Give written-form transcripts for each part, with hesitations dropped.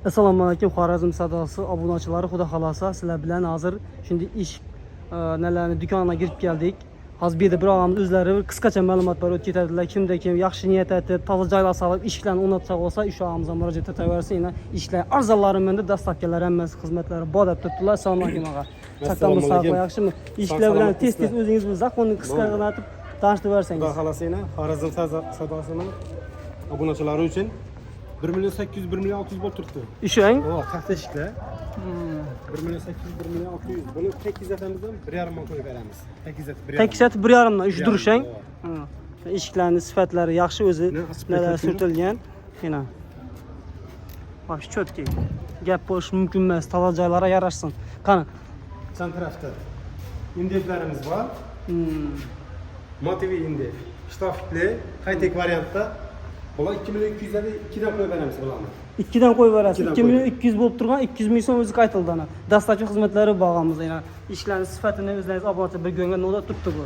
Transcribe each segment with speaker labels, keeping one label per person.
Speaker 1: Assalomu alaykum Xorazm sadosi obunachilari, xudo xolasa sizlar bilan hozir shunday ish nalarni do'koniga kirib keldik. Hozir bu yerda bir og'amiz o'zlari qisqacha ma'lumotlar o'tib ketadilar. Kimda kim yaxshi niyat etib, toza joylar solib ishlarni o'rnatsa bo'lsa, o'sha og'amizga murojaat etaversa, yana ishlar arzonlarimda dastavkalar hammasi xizmatlari bor deb turibdilar. Assalomu alaykum og'a. Chaqqanmi, sog'mi, yaxshimi? Ishlar bilan tez-tez o'zingiz bilan zakonni qisqagina aytib tanishtirib bersangiz.
Speaker 2: Xudo xolasa yana Xorazm sadosining obunachilari uchun 1 million 800 1 million 600 bo'lib turibdi.
Speaker 1: Ishang?
Speaker 2: O, taxta eshiklar. 1 million 800 1 million 600. Buni tekizatamizdan 1,5 million qo'yib beramiz. Tekizat 1,5.
Speaker 1: Tekizat 1,5 dan uch durishang. Eshiklarning sifatlari yaxshi, o'zi nalar surtilgan. Mana. Vosh chotki. Gap bo'lish mumkin emas, toza joylarga yarashsin. Qani.
Speaker 2: Santrafda indeklarimiz bor. Motiviy indek. Shtafli, high-tech variantda. Bular 2 million 200 dan 2 dan qo'yib beramiz bularni.
Speaker 1: 2 dan qo'yib berasiz. 2 million 200 bo'lib turgan 200 ming so'm o'zi qaytildi ana. Dastlabki xizmatlari bog'amiz yana. Ishlarning sifatini o'zlaringiz obunachi bir ko'ngga noda turibdi bu.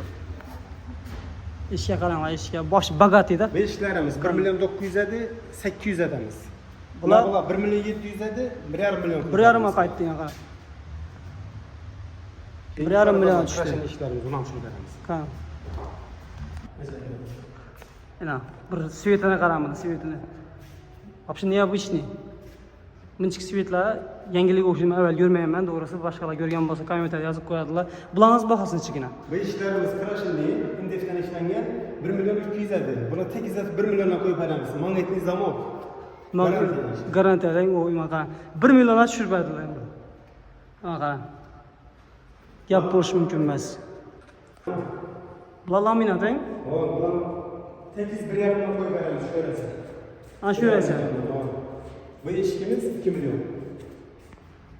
Speaker 1: Ishga qaranglar, ishga bosh bagatida.
Speaker 2: Bu ishlarimiz 1 million 900 edi, 800 edamiz. Bular 1 million 700 edi, 1,5 million.
Speaker 1: 1,5 ga qaytdi yana qarang. 1,5 million tushdi.
Speaker 2: Ishlarimiz uni ham shunday beramiz.
Speaker 1: Qani. Ana, bir svetini qaraymiz, svetini. Вообще необычный. Minchik svetlar yangilik o'xshayman, avval ko'rmayman, to'g'risi boshqalar ko'rgan bo'lsa kommentar yozib qo'yadilar. Bularning bahosini chigina.
Speaker 2: Bu ishlarimiz krashinli, indekdan ishlangan 1 million 200 edi. Buni tekizat 1 milliondan qo'yib beramiz. Magnetli zamok.
Speaker 1: Garantiyadang u ima qarang. 1 milliondan tushirib berdilar endi. Mana qarang. Gap bo'lish mumkin emas. Bular laminatang?
Speaker 2: Ha, bular tekiz 1,5 million qo'yib beramiz, ko'rasiz.
Speaker 1: Ana shu yerda.
Speaker 2: Bu eshikimiz 2 million.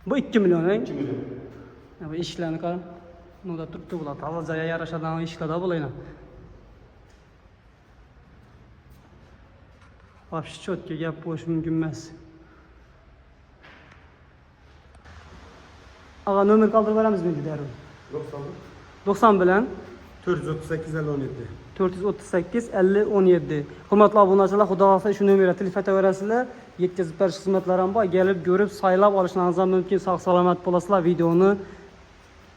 Speaker 1: Bu 2 million,
Speaker 2: 2 million.
Speaker 1: Bu eshiklarni qarang. Bunda turibdi bular. Toza joyga yarashadigan eshiklarda bular. Вообще четко gap bo'lish mumkin emas. Aga nomer qoldirib beramizmi darrov? 90 bilan
Speaker 2: 438 17.
Speaker 1: 438 50 17. Hurmatli obunachilar, xudo xolasa shu nomerga telefon etaverasizlar. Yetkazib berish xizmatlari ham bor. Kelib ko'rib, saylab olishlaringiz mumkin. Sog' salomat bo'lasizlar. Videoni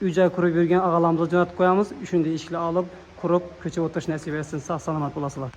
Speaker 1: uyga qurib yurgan og'alarimizga jo'natib qo'yamiz. Shunday ishlar olib, qurib, ko'chib o'tish nasib etsin. Sog' salomat bo'lasizlar.